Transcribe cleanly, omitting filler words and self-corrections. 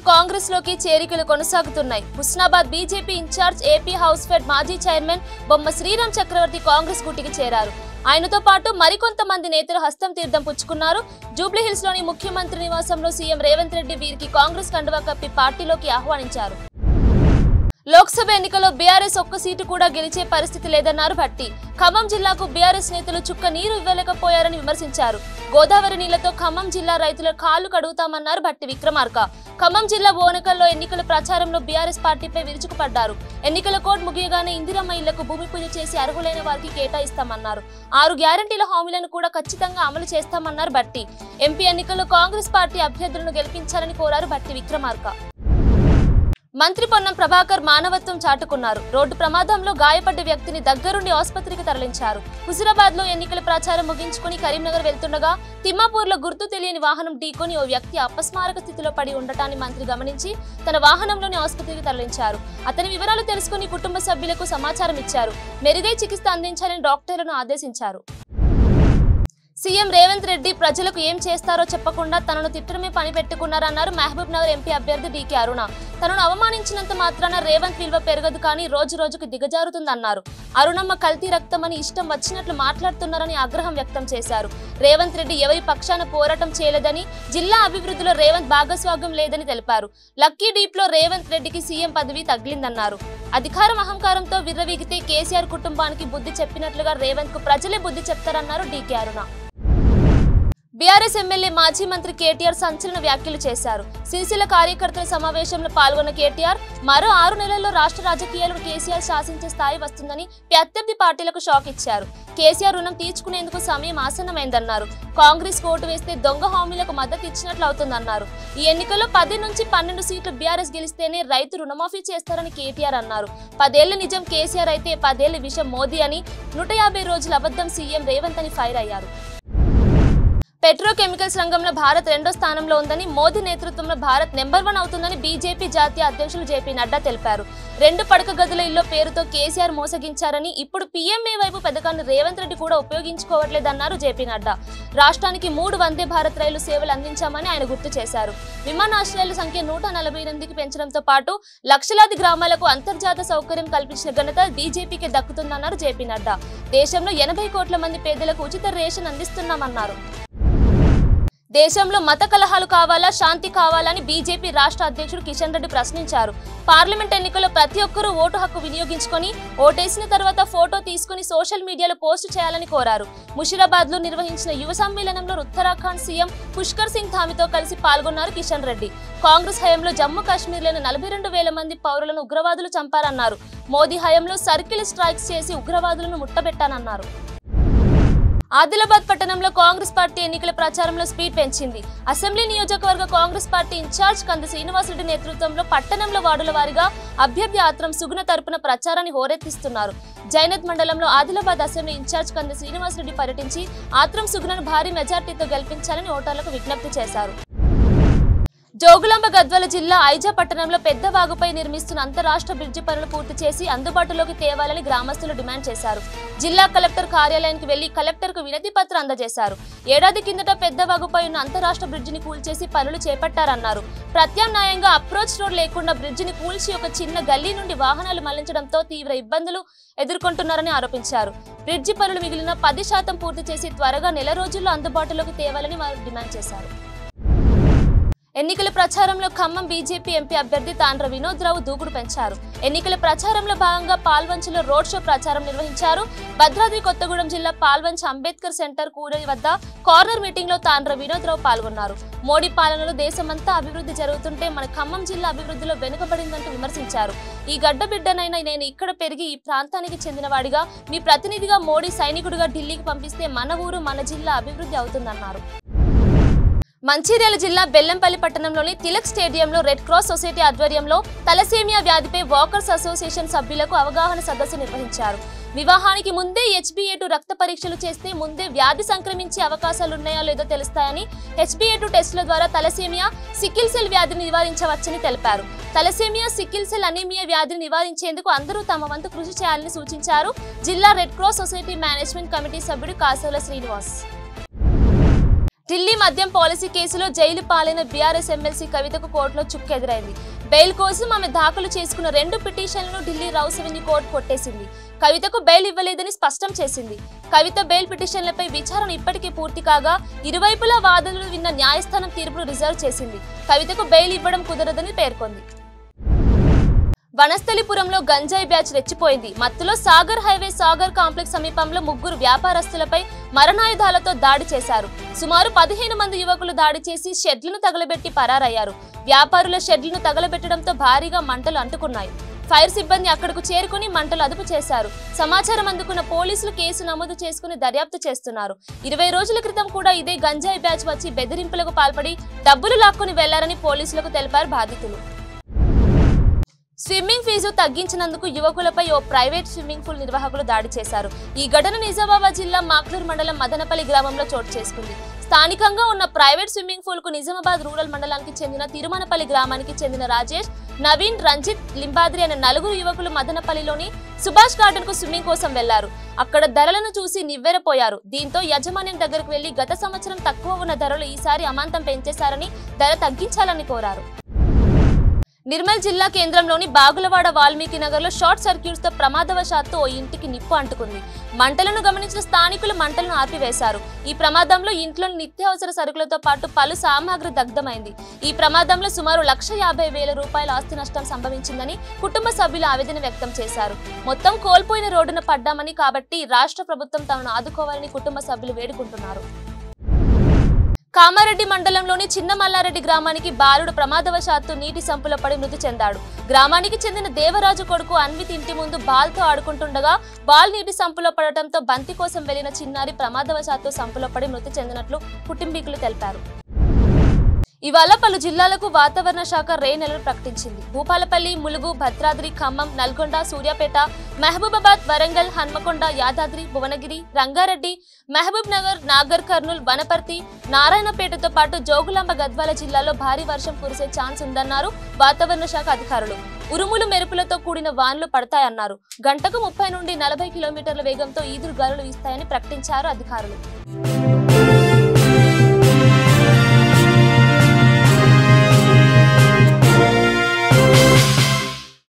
కాంగ్రెస్ లోకి చేరికలు కొనసాగుతున్నాయి. Husnabad BJP incharge AP house fed మాజీ చైర్మన్ బొమ్మ శ్రీరామ్ చక్రవర్తి కాంగ్రెస్ గుటికి చేరారు. ఆయనతో పాటు మరికొంతమంది నేతలు హస్తం తీర్థం పుచ్చుకున్నారు. జూబ్లీహిల్స్ లోని ముఖ్యమంత్రి నివాసంలో సీఎం రేవంత్ రెడ్డి వీరికి కాంగ్రెస్ కండువా కప్పి పార్టీలోకి ఆహ్వానించారు. లోక్సభ ఎన్నికల్లో బీఆర్ఎస్ ఒక్క సీటు కూడా గెలిచే పరిస్థితి లేదన్నారు భట్టి. ఖమ్మం జిల్లాకు బీఆర్ఎస్ నేతలు చుక్క నీరు ఇవ్వలేకపోయారని విమర్శించారు. గోదావరి నీళ్లతో ఖమ్మం జిల్లా రైతుల కాళ్లు కడుగుతామన్నారు భట్టి విక్రమార్క. ఖమ్మం జిల్లా బోనకల్లో ఎన్నికల ప్రచారంలో బీఆర్ఎస్ పార్టీపై విరుచుకుపడ్డారు. ఎన్నికల కోడ్ ముగియగానే ఇందిరమ్మ ఇళ్లకు భూమి పూజ చేసి అర్హులైన వారికి కేటాయిస్తామన్నారు. 6 గ్యారంటీల హామీలను కూడా ఖచ్చితంగా అమలు చేస్తామన్నారు భట్టి. ఎంపీ ఎన్నికల్లో కాంగ్రెస్ పార్టీ అభ్యర్థులను గెలిపించాలని కోరారు భట్టి విక్రమార్క. మంత్రి పొన్నం ప్రభాకర్ మానవత్వం చాటుకున్నారు. రోడ్డు ప్రమాదంలో గాయపడ్డ వ్యక్తిని దగ్గరుండి ఆసుపత్రికి తరలించారు. హుజురాబాద్ లో ఎన్నికల ప్రచారం ముగించుకుని కరీంనగర్ వెళ్తుండగా తిమ్మాపూర్లో గుర్తు తెలియని వాహనం ఢీకొని ఓ వ్యక్తి అపస్మారక స్థితిలో పడి ఉండటాన్ని మంత్రి గమనించి తన వాహనంలోని ఆసుపత్రికి తరలించారు. అతని వివరాలు తెలుసుకుని కుటుంబ సభ్యులకు సమాచారం ఇచ్చారు. మెరుగై చికిత్స అందించాలని డాక్టర్లను ఆదేశించారు. సీఎం రేవంత్ రెడ్డి ప్రజలకు ఏం చేస్తారో చెప్పకుండా తనను తిట్టడమే పని పెట్టుకున్నారన్నారు మహబూబ్ నగర్ ఎంపీ అభ్యర్థి డీకే అరుణ. తనను అవమానించినంత మాత్రాన రేవంత్ విలువ పెరగదు కానీ రోజు రోజుకు దిగజారుతుందన్నారు. అరుణమ్మ కల్తీ రక్తమని ఇష్టం వచ్చినట్లు మాట్లాడుతున్నారని ఆగ్రహం వ్యక్తం చేశారు. రేవంత్ రెడ్డి ఎవరి పక్షాన పోరాటం చేయలేదని, జిల్లా అభివృద్ధిలో రేవంత్ భాగస్వామ్యం లేదని తెలిపారు. లక్కీ డీప్ లో రేవంత్ రెడ్డికి సీఎం పదవి తగిలిందన్నారు. అధికారం అహంకారంతో విర్రవీగితే కేసీఆర్ కుటుంబానికి బుద్ధి చెప్పినట్లుగా రేవంత్ కు ప్రజలే బుద్ధి చెప్తారన్నారు డీకే అరుణ. బీఆర్ఎస్ ఎమ్మెల్యే మాజీ మంత్రి కేటీఆర్ సంచలన వ్యాఖ్యలు చేశారు. సిరిసిల్ల కార్యకర్తల సమావేశంలో పాల్గొన్న కేటీఆర్ మరో 6 నెలల్లో రాష్ట్ర రాజకీయాలను కేసీఆర్ శాసించే స్థాయి వస్తుందని ప్రత్యర్థి పార్టీలకు షాక్ ఇచ్చారు. కేసీఆర్ రుణం తీర్చుకునేందుకు సమయం ఆసన్నమైందన్నారు. కాంగ్రెస్ ఓటు వేస్తే దొంగ హామీలకు మద్దతు ఇచ్చినట్లు అవుతుందన్నారు. ఈ ఎన్నికల్లో 10 నుంచి 12 సీట్లు బీఆర్ఎస్ గెలిస్తేనే రైతు రుణమాఫీ చేస్తారని కేటీఆర్ అన్నారు. 10 ఏళ్ల నిజం కేసీఆర్ అయితే 10 ఏళ్ల విషయం మోదీ అని, 150 రోజుల అబద్ధం సీఎం రేవంత్ అని ఫైర్ అయ్యారు. పెట్రోకెమికల్స్ రంగంలో భారత్ 2వ స్థానంలో ఉందని, మోదీ నేతృత్వంలో భారత్ నెంబర్ 1 అవుతుందని బీజేపీ జాతీయ అధ్యక్షులు జేపీ నడ్డా తెలిపారు. 2 పడక గదుల ఇల్లు పేరుతో కేసీఆర్ మోసగించారని, ఇప్పుడు పీఎంఏ వైపు పథకాన్ని రేవంత్ రెడ్డి కూడా ఉపయోగించుకోవట్లేదన్నారు జేపీ నడ్డా. రాష్ట్రానికి 3 వందే భారత్ రైలు సేవలు అందించామని ఆయన గుర్తు చేశారు. విమానాశ్రయాల సంఖ్య 148కి పెంచడంతో పాటు లక్షలాది గ్రామాలకు అంతర్జాత సౌకర్యం కల్పించిన ఘనత బీజేపీకి దక్కుతుందన్నారు జేపీ నడ్డా. దేశంలో 80 కోట్ల మంది పేదలకు ఉచిత రేషన్ అందిస్తున్నామన్నారు. దేశంలో మత కలహాలు కావాలా, శాంతి కావాలని బీజేపీ రాష్ట్ర అధ్యక్షుడు కిషన్ రెడ్డి ప్రశ్నించారు. పార్లమెంట్ ఎన్నికల్లో ప్రతి ఒక్కరూ ఓటు హక్కు వినియోగించుకొని ఓటేసిన తర్వాత ఫోటో తీసుకుని సోషల్ మీడియాలో పోస్టు చేయాలని కోరారు. ముషీరాబాద్ లో నిర్వహించిన యువ సమ్మేళనంలో ఉత్తరాఖండ్ సీఎం పుష్కర్ సింగ్ ధామితో కలిసి పాల్గొన్నారు కిషన్ రెడ్డి. కాంగ్రెస్ హయాంలో జమ్మూ కాశ్మీర్లోని 42,000 మంది పౌరులను ఉగ్రవాదులు చంపారన్నారు. మోదీ హయాంలో సర్కిల్ స్ట్రైక్స్ చేసి ఉగ్రవాదులను ముట్టబెట్టానన్నారు. ఆదిలాబాద్ పట్టణంలో కాంగ్రెస్ పార్టీ ఎన్నికల ప్రచారంలో స్పీడ్ పెంచింది. అసెంబ్లీ నియోజకవర్గ కాంగ్రెస్ పార్టీ ఇన్ఛార్జ్ కంది శ్రీనివాసరెడ్డి నేతృత్వంలో పట్టణంలో వార్డుల వారీగా అభ్యర్థి ఆత్రం సుగుణ తరపున ప్రచారాన్ని హోరెత్తిస్తున్నారు. జైనత్ మండలంలో ఆదిలాబాద్ అసెంబ్లీ ఇన్ఛార్జ్ కంది శ్రీనివాసరెడ్డి పర్యటించి ఆత్రం సుగుణను భారీ మెజార్టీతో గెలిపించాలని ఓటర్లకు విజ్ఞప్తి చేశారు. జోగులాంబ గద్వాల జిల్లా ఐజా పట్టణంలో పెద్ద వాగుపై నిర్మిస్తున్న అంతరాష్ట్ర బ్రిడ్జి పనులు పూర్తి చేసి అందుబాటులోకి తేవాలని గ్రామస్తులు డిమాండ్ చేశారు. జిల్లా కలెక్టర్ కార్యాలయానికి వెళ్లి కలెక్టర్కు వినతి పత్రం అందజేశారు. ఏడాది కిందట పెద్ద వాగుపై ఉన్న అంతరాష్ట్ర బ్రిడ్జిని కూల్చేసి పనులు చేపట్టారన్నారు. ప్రత్యామ్నాయంగా అప్రోచ్ రోడ్ లేకుండా బ్రిడ్జిని కూల్చి ఒక చిన్న గల్లీ నుండి వాహనాలు మళ్లించడంతో తీవ్ర ఇబ్బందులు ఎదుర్కొంటున్నారని ఆరోపించారు. బ్రిడ్జి పనులు మిగిలిన 10% పూర్తి చేసి త్వరగా నెల రోజుల్లో అందుబాటులోకి తేవాలని వారు డిమాండ్ చేశారు. ఎన్నికల ప్రచారంలో ఖమ్మం బీజేపీ ఎంపీ అభ్యర్థి తాండ్ర వినోద్ రావు దూకుడు పెంచారు. ఎన్నికల ప్రచారంలో భాగంగా పాల్వంచలో రోడ్ షో ప్రచారం నిర్వహించారు. భద్రాద్రి కొత్తగూడెం జిల్లా పాల్వంచ అంబేద్కర్ సెంటర్ కూడలి వద్ద కార్నర్ మీటింగ్ లో తాండ్ర వినోద్ రావు పాల్గొన్నారు. మోడీ పాలనలో దేశమంతా అభివృద్ధి జరుగుతుంటే మన ఖమ్మం జిల్లా అభివృద్ధిలో వెనుకబడిందంటూ విమర్శించారు. ఈ గడ్డబిడ్డనైనా నేను ఇక్కడ పెరిగి ఈ ప్రాంతానికి చెందినవాడిగా, మీ ప్రతినిధిగా మోడీ సైనికుడిగా ఢిల్లీకి పంపిస్తే మన ఊరు మన జిల్లా అభివృద్ధి అవుతుందన్నారు. మంచిర్యాల జిల్లా బెల్లంపల్లి పట్టణంలోని తిలక్ స్టేడియంలో రెడ్ క్రాస్ సొసైటీ ఆధ్వర్యంలో తలసేమియా వ్యాధిపై వాకర్స్ అసోసియేషన్ సభ్యులకు అవగాహన సదస్సు నిర్వహించారు. వివాహానికి ముందే HbA2 రక్త పరీక్షలు చేస్తే ముందే వ్యాధి సంక్రమించే అవకాశాలున్నాయో లేదో తెలుస్తాయని, HbA2 టెస్టుల ద్వారా తలసేమియా, సికిల్ సెల్ వ్యాధిని నివారించవచ్చని తెలిపారు. తలసేమియా, సికిల్ సెల్ అనీమియా వ్యాధిని నివారించేందుకు అందరూ తమ వంతు కృషి చేయాలని సూచించారు. జిల్లా red cross society management committee సభ్యుడు కాసోల శ్రీనివాస్. ఢిల్లీ మద్యం పాలసీ కేసులో జైలు పాలైన బీఆర్ఎస్ ఎమ్మెల్సీ కవితకు కోర్టులో చుక్కెదురైంది. బెయిల్ కోసం ఆమె దాఖలు చేసుకున్న 2 పిటిషన్లను ఢిల్లీ రౌస్ అవెన్యూ కోర్టు కొట్టేసింది. కవితకు బెయిల్ ఇవ్వలేదని స్పష్టం చేసింది. కవిత బెయిల్ పిటిషన్లపై విచారణ ఇప్పటికే పూర్తి కాగా ఇరువైపులా వాదనలు విన్న న్యాయస్థానం తీర్పును రిజర్వ్ చేసింది. కవితకు బెయిల్ ఇవ్వడం కుదరదని పేర్కొంది. వనస్థలిపురంలో గంజాయి బ్యాచ్ రెచ్చిపోయింది. మత్తులో సాగర్ హైవే సాగర్ కాంప్లెక్స్ సమీపంలో 3 వ్యాపారస్తులపై మరణాయుధాలతో దాడి చేశారు. సుమారు 15 మంది యువకులు దాడి చేసి షెడ్లను తగలబెట్టి పరారయ్యారు. వ్యాపారుల షెడ్లను తగలబెట్టడంతో భారీగా మంటలు అంటుకున్నాయి. ఫైర్ సిబ్బంది అక్కడకు చేరుకుని మంటలు అదుపు చేశారు. సమాచారం అందుకున్న పోలీసులు కేసు నమోదు చేసుకుని దర్యాప్తు చేస్తున్నారు. 20 రోజుల క్రితం కూడా ఇదే గంజాయి బ్యాచ్ వచ్చి బెదిరింపులకు పాల్పడి డబ్బులు లాక్కుని వెళ్లారని పోలీసులకు తెలిపారు బాధితులు. స్విమ్మింగ్ ఫీజు తగ్గించినందుకు యువకులపై ఓ ప్రైవేట్ స్విమ్మింగ్ పూల్ నిర్వాహకులు దాడి చేశారు. ఈ ఘటన నిజామాబాద్ జిల్లా మాక్లూరు మండలం మదనపల్లి గ్రామంలో చోటు చేసుకుంది. స్థానికంగా ఉన్న ప్రైవేట్ స్విమ్మింగ్ పూల్ కు నిజామాబాద్ రూరల్ మండలానికి చెందిన తిరుమనపల్లి గ్రామానికి చెందిన రాజేష్, నవీన్, రంజిత్, లింబాద్రి అనే 4 యువకులు మదనపల్లిలోని సుభాష్ గార్డెన్ కు స్విమ్మింగ్ కోసం వెళ్లారు. అక్కడ ధరలను చూసి నివ్వెరపోయారు. దీంతో యాజమాన్యం దగ్గరకు వెళ్లి గత సంవత్సరం తక్కువ ఉన్న ధరలు ఈసారి అమాంతం పెంచేశారని ధర తగ్గించాలని కోరారు. నిర్మల్ జిల్లా కేంద్రంలోని బాగులవాడ వాల్మీకి నగర్లో షార్ట్ సర్క్యూట్స్ తో ప్రమాదవశాత్తు ఓ ఇంటికి నిప్పు అంటుకుంది. మంటలను గమనించిన స్థానికులు మంటలను ఆర్పివేశారు. ఈ ప్రమాదంలో ఇంట్లోని నిత్యావసర సరుకులతో పాటు పలు సామాగ్రి దగ్ధమైంది. ఈ ప్రమాదంలో సుమారు 1,50,000 రూపాయల ఆస్తి నష్టం సంభవించిందని కుటుంబ సభ్యులు ఆవేదన వ్యక్తం చేశారు. మొత్తం కోల్పోయిన రోడ్డున పడ్డామని కాబట్టి రాష్ట్ర ప్రభుత్వం తమను ఆదుకోవాలని కుటుంబ సభ్యులు వేడుకుంటున్నారు. కామారెడ్డి మండలంలోని చిన్న మల్లారెడ్డి గ్రామానికి బాలుడు ప్రమాదవశాత్తు నీటి సంపులో పడి మృతి చెందాడు. గ్రామానికి చెందిన దేవరాజు కొడుకు అన్విత్ ఇంటి ముందు బాల్తో ఆడుకుంటుండగా బాల్ నీటి సంపులో పడటంతో బంతి కోసం వెళ్లిన చిన్నారి ప్రమాదవశాత్తు సంపులో పడి మృతి చెందినట్లు కుటుంబీకులు తెలిపారు. ఇవాళ పలు జిల్లాలకు వాతావరణ శాఖ రెయిన్ అలర్ట్ ప్రకటించింది. భూపాలపల్లి, ములుగు, భద్రాద్రి, ఖమ్మం, నల్గొండ, సూర్యాపేట, మహబూబాబాద్, వరంగల్, హన్మకొండ, యాదాద్రి, భువనగిరి, రంగారెడ్డి, మహబూబ్ నగర్, నాగర్ కర్నూల్, వనపర్తి, నారాయణపేటతో పాటు జోగులాంబ, గద్వాల జిల్లాలో భారీ వర్షం కురిసే ఛాన్స్ ఉందన్నారు వాతావరణ శాఖ అధికారులు. ఉరుములు మెరుపులతో కూడిన వానలు పడతాయన్నారు. గంటకు 30 నుండి 40 కిలోమీటర్ల వేగంతో ఈదురు గాలులు వీస్తాయని ప్రకటించారు అధికారులు.